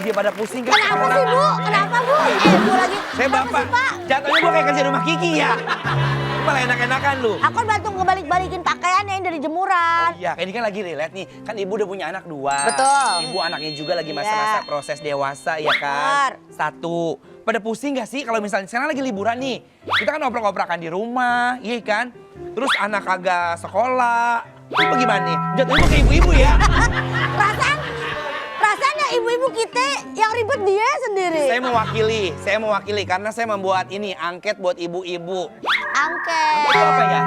lagi pada pusing kan? Kenapa sih Bu? Kenapa Bu? Bu lagi. Saya Kenapa bapak. sih, Pak? Jatuhnya gua kayak kerja rumah Kiki ya. Malah enak-enakan lu. Aku kan bantu ngebalik-balikin pakaiannya yang dari jemuran. Iya, ini kan lagi relate nih. Kan ibu udah punya anak 2. Betul. Ibu anaknya juga lagi masa-masa Iya. proses dewasa ya kan. Benar. 1. Pada pusing gak sih kalau misalnya sekarang lagi liburan nih. Kita kan oprak-oprakan di rumah, iya kan. Terus anak kagak sekolah. Itu bagaimana nih? Jatuhnya ke ibu-ibu ya. Rasanya ibu-ibu kita yang ribet dia sendiri. Saya mewakili karena saya membuat ini angket buat ibu-ibu. Angket. Itu apa ya?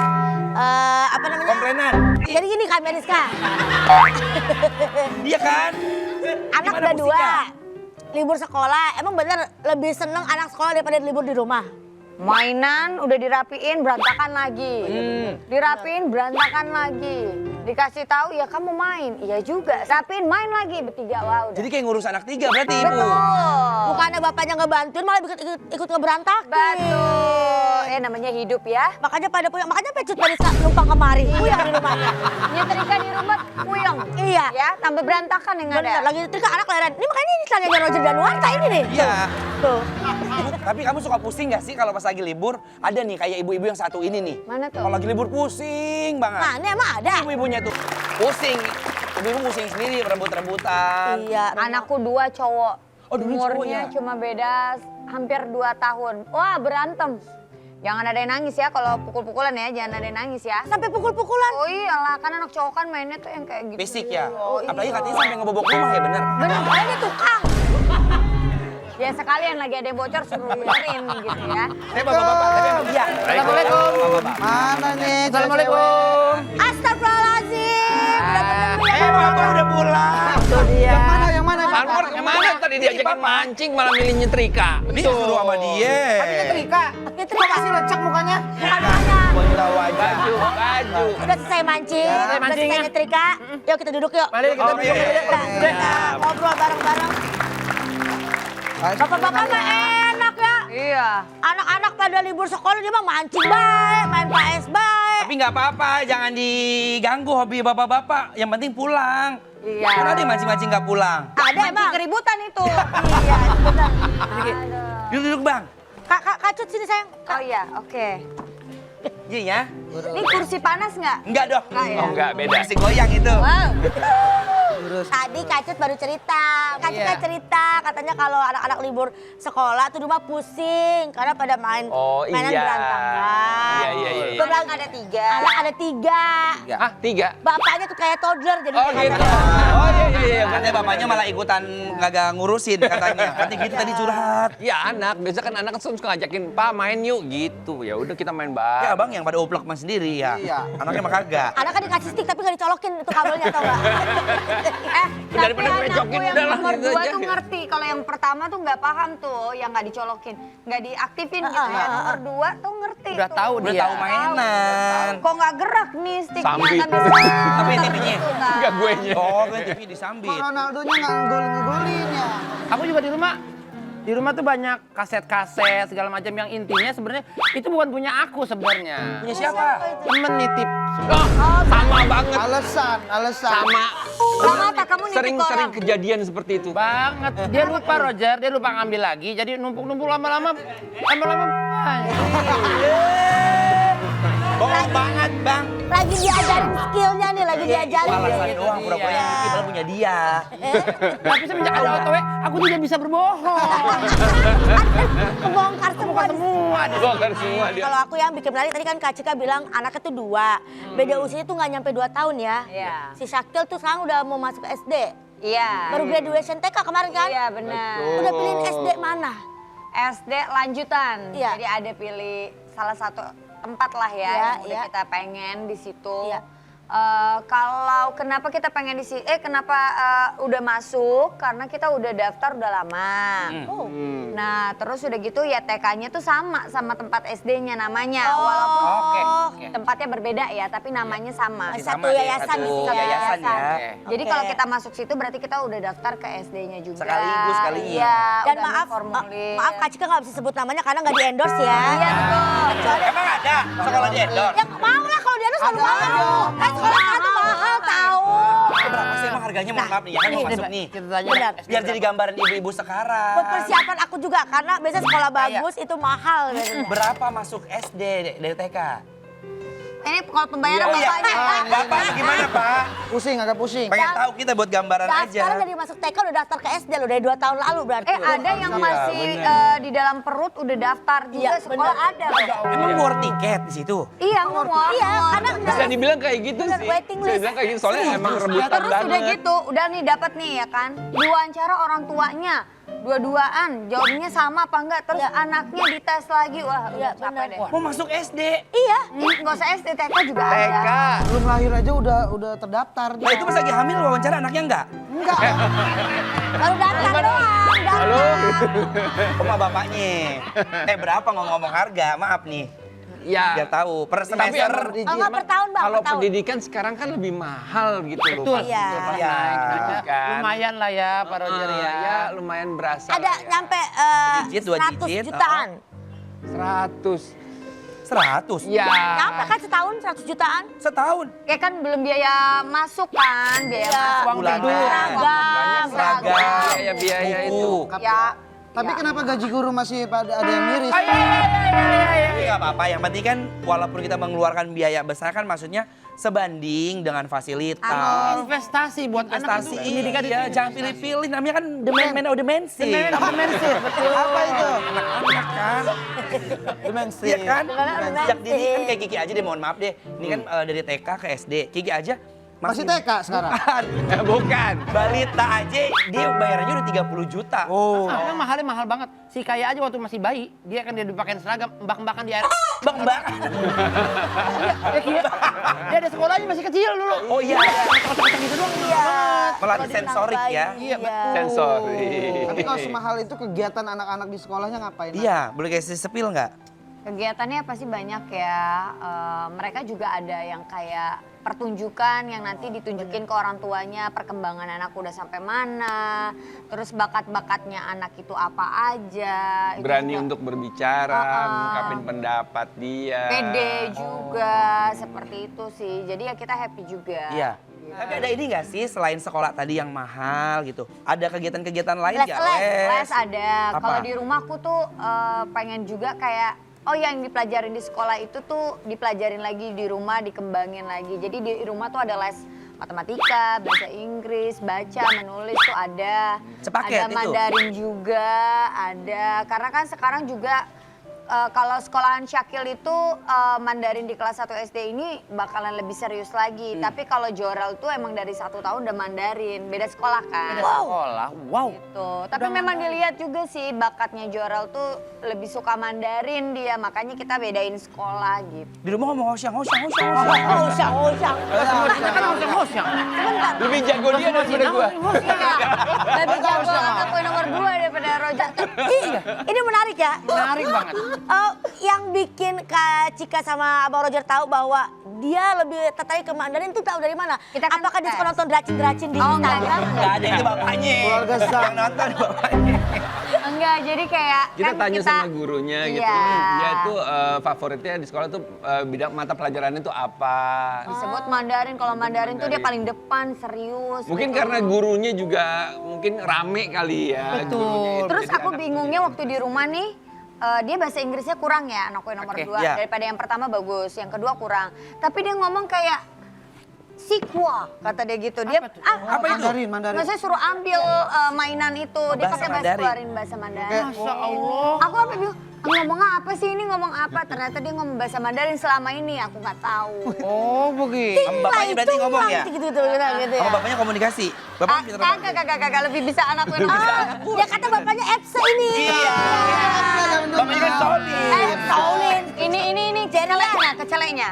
Apa namanya? Komplainan. Jadi gini Kak Meriska. Iya kan? Anak Gimana udah 2. musiknya? Libur sekolah. Emang bener lebih seneng anak sekolah daripada libur di rumah? Mainan udah dirapiin berantakan lagi. Dirapiin berantakan lagi. Dikasih tahu ya kamu main. Iya juga. Rapiin main lagi bertiga. Wah udah. Jadi kayak ngurus anak 3 berarti ibu. Betul. Bukannya bapaknya ngebantuin malah ikut ngeberantakin. Betul. Namanya hidup ya. Makanya pecut pada saat numpang kemari. Puyeng di rumahnya. Nyetrika di rumah puyeng. Iya. Ya, tambah berantakan yang Bener, ada. lagi nyetrika anak leren. Ini makanya ini celananya Roger Danuarta ini nih. Iya. Tuh. Tapi kamu suka pusing gak sih kalau pas lagi libur? Ada nih kayak ibu-ibu yang satu ini nih. Mana tuh? Kalau lagi libur pusing banget. Mana emang ada? Ibu-ibunya tuh pusing. Ibu-ibu pusing sendiri, rebut-rebutan. Iya. Anakku 2 cowok. Oh, dua cowok Umurnya ya? cuma beda hampir 2 tahun. Wah, berantem. Jangan ada yang nangis ya kalau pukul-pukulan ya, jangan ada yang nangis ya. Sampai pukul-pukulan. Oh iyalah, kan anak cowok kan mainnya tuh yang kayak gitu. Basic ya. Oh, iya. Apalagi katanya sampai ngebobok rumah ya bener. Bener, ini tukang. Ya sekalian lagi ada yang bocor suruh benerin gitu ya. Saya bapak-bapak, tapi emang iya. Assalamualaikum. Bapak-bapak. Mana nih? Assalamualaikum. Astagfirullahaladzim. Bapak udah pulang. Itu dia. Yang mana? Yang mana? Anwar kemana tadi diajakin mancing malah milih nyetrika. Ini suruh sama dia. Tapi nyetrika. Kok masih lecek mukanya? Mau tahu aja. Baju. Udah selesai mancing, udah mancing selesai ya. nyetrika. Yuk kita duduk yuk. Mari kita Oke. duduk. Kita ngobrol bareng-bareng. Bapak-bapak mah enak ya. Iya. Anak-anak pada libur sekolah dia mah mancing baik, main PS baik. Tapi nggak apa-apa, jangan diganggu hobi bapak-bapak. Yang penting pulang. Iya. Kan ada yang mancing-mancing nggak pulang. Ada Mancing emang. keributan itu. Iya, benar. Duduk bang. Kak Cut sini sayang. Oh iya, oke. Iya ya. Ini kursi panas nggak? Enggak dong. Nggak ya? Oh enggak, beda. Masih goyang itu. Wow. Tadi Kak Cut baru cerita. Kak Cut Iya. kan cerita katanya kalau anak-anak libur sekolah tuh rumah pusing karena pada main Oh mainan iya. berantakan. Iya. Gua bilang Ada 3. anak ada 3. Ah, 3. Bapaknya tuh kayak toddler jadi Oh kayak gitu. katanya. Oh iya. Katanya bapaknya malah ikutan kagak ngurusin katanya. Katanya gitu tadi curhat. Ya anak, biasa kan anak suka ngajakin, "Pa, main yuk." gitu. Ya udah kita main Ya bareng. abang yang pada uplek mah sendiri ya. Iya. Anaknya mah kagak. Anak kan dikasih stick tapi nggak dicolokin itu kabelnya tau nggak? Tapi Daripada gue anakku cokin, yang udah lah, nomor gitu 2 aja. tuh ngerti. Kalau yang pertama tuh nggak paham tuh, yang nggak dicolokin, nggak diaktifin gitu ya. Nomor 2 tuh ngerti. Udah tuh. tahu Udah dia. tahu mainan. Kok nggak gerak nih sticknya? Sambit. Nggak bisa. Tapi TV-nya? Enggak gue nya. Oh, kan TV disambit. Ronaldonya nggak ngegolin ya. Aku juga di rumah. Di rumah tuh banyak kaset-kaset segala macam yang intinya sebenarnya itu bukan punya aku sebenarnya. Punya siapa? Temen nitip. Oh, sama banget. Alasan. Sama. Sama apa kamu nitip Sering-sering orang? kejadian seperti itu. Banget. Dia lupa Roger, dia lupa ngambil lagi. Jadi numpuk-numpuk lama-lama banyak. Bohong banget bang. Lagi diajarin skillnya nih, lagi diajarin. Itu alasan gitu, doang pura-pura iya. yang padahal punya dia. Tapi semenjak ada OTW, aku tidak bisa berbohong. Kebongkar semua. Semua dia. Bongkar semua dia. Kalau aku yang bikin menarik tadi kan Kak Cika bilang anaknya tuh 2. Beda usianya tuh nggak nyampe 2 tahun ya. Iya. Si Syakil tuh sekarang udah mau masuk SD. Iya. Baru graduation TK kemarin kan? Iya benar. Udah pilihin SD mana? SD lanjutan. Iya. Jadi ada pilih salah satu tempat lah ya Iya, yang udah iya. kita pengen di situ. Iya. Kalau kenapa kita pengen di sini? Kenapa udah masuk? Karena kita udah daftar udah lama. Oh. Nah terus udah gitu ya TK-nya tuh sama tempat SD-nya namanya. Oh. Walaupun Oke. tempatnya berbeda ya, tapi namanya sama. Masih Satu sama deh, yayasan satu gitu ya. yayasan ya. Jadi Oke. kalau kita masuk situ berarti kita udah daftar ke SD-nya juga. Sekaligus kalinya. Iya. Dan udah maaf, formulir. maaf Kak Cika nggak bisa sebut namanya karena nggak di endorse ya. Iya betul. Emang ada sekolah di endorse? Ya mau lah kalau di endorse selalu mahal. Kan sekolah satu mahal tahu. Berapa sih Emang harganya mohon maaf nih ya kan mau masuk nih. Kita tanya. Benar. Biar jadi gambaran ibu-ibu sekarang. Buat persiapan aku juga karena biasanya sekolah bagus itu mahal biasanya. Berapa masuk SD dari TK? Ini kalau pembayaran Oh iya, bapaknya. Bapak gimana Pak? Pusing, agak pusing. Pengen tahu kita buat gambaran Nah, aja. sekarang dari masuk TK udah daftar ke SD loh dari 2 tahun lalu berarti. Ada yang masih di dalam perut udah daftar juga Iya, sekolah bener. ada. Emang war tiket di situ? Iya, ngomong. Iya, karena Bisa dibilang kayak gitu Bener, sih. waiting Bisa list. dibilang kayak gitu soalnya emang rebutan Terus udah banget. gitu, udah nih dapat nih ya kan. Diwawancara orang tuanya. Dua-duaan, jawabnya sama apa enggak? Terus anaknya dites lagi. Wah, Iya, udah capek bener. deh. Mau masuk SD? iya. Nggak usah SD, TK juga TK. ada. Belum lahir aja udah terdaftar. Nah itu pas lagi hamil wawancara anaknya enggak? Enggak. Baru daftar doang. Halo. Sama bapaknya. Berapa ngomong harga? Maaf nih. Ya. Biar tahu per Tapi semester. Oh, enggak per tahun bang, Kalau per tahun. pendidikan sekarang kan lebih mahal gitu loh. Betul. Pak. Iya. Iya. Kan. Lumayan lah ya Pak Roger ya. Ya lumayan berasa. Ada lah ya. nyampe Digit, 2 100 digit, jutaan. 100. 100? Ya. Nyampe kan setahun 100 jutaan. Setahun. Kayak kan belum biaya masuk kan, biaya Iya. masuk. Uang Bulanan. tidur. Seragam. Seragam. Biaya-biaya Buku. itu. Ya. Tapi kenapa gaji guru masih ada yang miris? Tapi nggak apa-apa, yang penting kan walaupun kita mengeluarkan biaya besar kan maksudnya sebanding dengan fasilitas. Investasi buat Investasi, anak itu. Pendidikan iya, itu. jangan pilih-pilih, namanya kan demen demensi. Demensi, betul. Apa itu? Anak-anak kan, Dimensi. iya kan? Demensi. Sejak dini kan kayak Kiki aja deh, mohon maaf deh. Ini kan dari TK ke SD, Kiki aja Masih TK sekarang? Bukan. Balita aja dia bayarnya udah 30 juta. Oh. Memang mahalnya mahal banget. Si Kaya aja waktu masih bayi, dia kan dia dipakein seragam, mbak-mbakan di air. Bang. Dia ada sekolahnya masih kecil dulu. Oh iya, Gitu doang. Iya. melatih sensorik ya. Iya, Sensori. Tapi kalau semahal itu kegiatan anak-anak di sekolahnya ngapain? Iya, boleh kasih sepil nggak? Kegiatannya pasti banyak ya. Mereka juga ada yang kayak pertunjukan yang nanti ditunjukin ke orang tuanya, perkembangan anak udah sampai mana, terus bakat-bakatnya anak itu apa aja. Itu Berani juga untuk berbicara, mengungkapin pendapat dia. pede juga, seperti itu sih. Jadi ya kita happy juga. Iya. Tapi ada ini nggak sih selain sekolah tadi yang mahal gitu? Ada kegiatan-kegiatan lain nggak? Les ada. Apa? Kalau di rumahku tuh pengen juga kayak yang dipelajarin di sekolah itu tuh dipelajarin lagi di rumah, dikembangin lagi. Jadi di rumah tuh ada les matematika, bahasa Inggris, baca, menulis tuh ada. Sepaket ada itu? Mandarin juga, ada. Karena kan sekarang juga kalau sekolahan Syakil itu Mandarin di kelas 1 SD ini bakalan lebih serius lagi. Tapi kalau Joral tuh emang dari 1 tahun udah Mandarin, beda sekolah kan. Sekolah, wow. Gitu. Tapi memang dilihat juga sih bakatnya Joral tuh lebih suka Mandarin dia, makanya kita bedain sekolah gitu. Di rumah ngomong hosyang. Usang. Kita kan hosang-hosang. Lebih jago dia daripada gua. Lebih jago aku nomor 2 daripada Roger. Iya, ini menarik ya. Menarik banget. Yang bikin Kak Cika sama Abang Roger tahu bahwa dia lebih tertarik ke Mandarin itu tahu dari mana? Kita kan Apakah dia suka tes. nonton dracin-dracin di Oh, enggak, Instagram? Nggak ada itu bapaknya. Keluarga Zhang. Yang nonton bapaknya. Enggak, jadi kayak Kita kan tanya sama gurunya gitu. Iya. Dia tuh favoritnya di sekolah tuh bidang mata pelajarannya tuh apa. disebut Mandarin. Kalau Mandarin tuh dia paling depan, serius. Mungkin gitu. karena gurunya juga mungkin rame kali ya. gurunya itu. Terus Jadi aku anak- bingungnya waktu di rumah nih, dia bahasa Inggrisnya kurang ya, anakku yang nomor 2. iya. Daripada yang pertama bagus, yang kedua kurang. Tapi dia ngomong kayak sikwa, kata dia gitu. Dia Apa itu? Mandarin. Maksudnya suruh ambil mainan itu, dia Bahasa pakai Mandarin. keluarin bahasa Mandarin. Masya Allah. Aku apa bingung, ngomong apa sih ini, ngomong apa? Ternyata dia ngomong bahasa Mandarin selama ini, aku nggak tahu. Oh, begitu. Sama bapaknya berarti ngomong ya? Gitu ya. Sama bapaknya komunikasi. Bapak pintar banget. Kagak, lebih bisa anakku yang nomor dua. Dia kata bapaknya Epsa ini. Iya. Bapaknya kan solid. Saulin, ini keceleknya, keceleknya.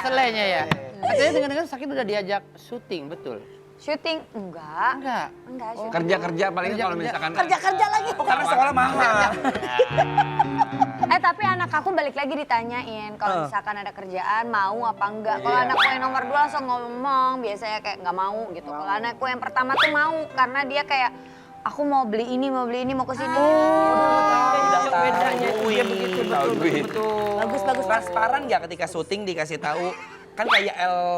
Selenya ya. Katanya dengar-dengar sakit udah diajak syuting, betul? Syuting enggak, Enggak. syuting. Kerja-kerja paling kalau misalkan Kerja lagi. Karena sekolah mahal. Tapi anak aku balik lagi ditanyain kalau misalkan ada kerjaan mau apa enggak. Kalau anakku yang nomor 2 langsung ngomong, biasanya kayak nggak mau gitu. Kalau anakku yang pertama tuh mau karena dia kayak aku mau beli ini, mau ke sini. Udah bedanya tahu. dia begitu, Tahu duit. betul. Bagus. Transparan nggak ketika syuting dikasih tahu kan kayak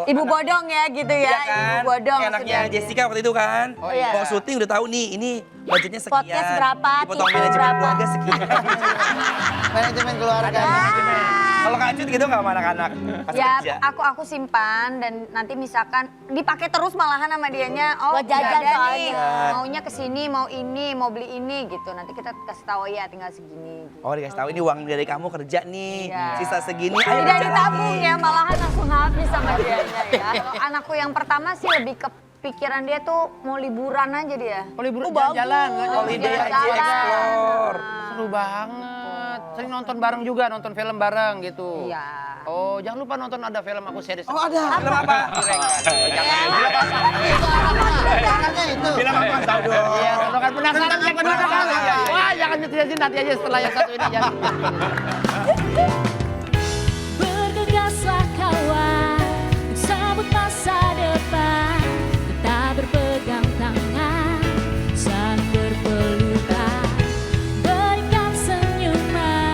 Ibu bodong ya gitu ya, Iya kan? ibu bodong. Kayak anaknya sudah. Jessica waktu itu kan. Oh, iya. Mau syuting udah tahu nih, ini budgetnya sekian. Podcast berapa, Dipotong tipe manajemen berapa. keluarga sekian. Manajemen keluarga. Kalau Kak Cut gitu nggak sama anak-anak pas Ya, kerja? aku simpan dan nanti misalkan dipakai terus malahan sama dianya. Oh, Buat jajan nggak ada nih, soalnya. maunya kesini, mau ini, mau beli ini gitu. Nanti kita kasih tahu ya tinggal segini. Gitu. Oh dikasih tahu ini uang dari kamu kerja nih, Iya. sisa segini. Ayo Tidak kerja ditabung lagi. ya, malahan langsung habis sama dianya ya. Kalau anakku yang pertama sih lebih ke pikiran dia tuh mau liburan aja dia. Oh, liburan jalan-jalan. Holiday aja, Jalan-jalan. explore. Seru banget. Sering nonton bareng juga, nonton film bareng gitu. Iya. Oh, jangan lupa nonton ada film aku series. Oh ada. Film apa? Anaknya itu. Film apa? Tahu dong. Iya, kalau kan penasaran yang kedua kan. Iya, iya. Wah, jangan nyetir nanti aja setelah yang satu ini jangan.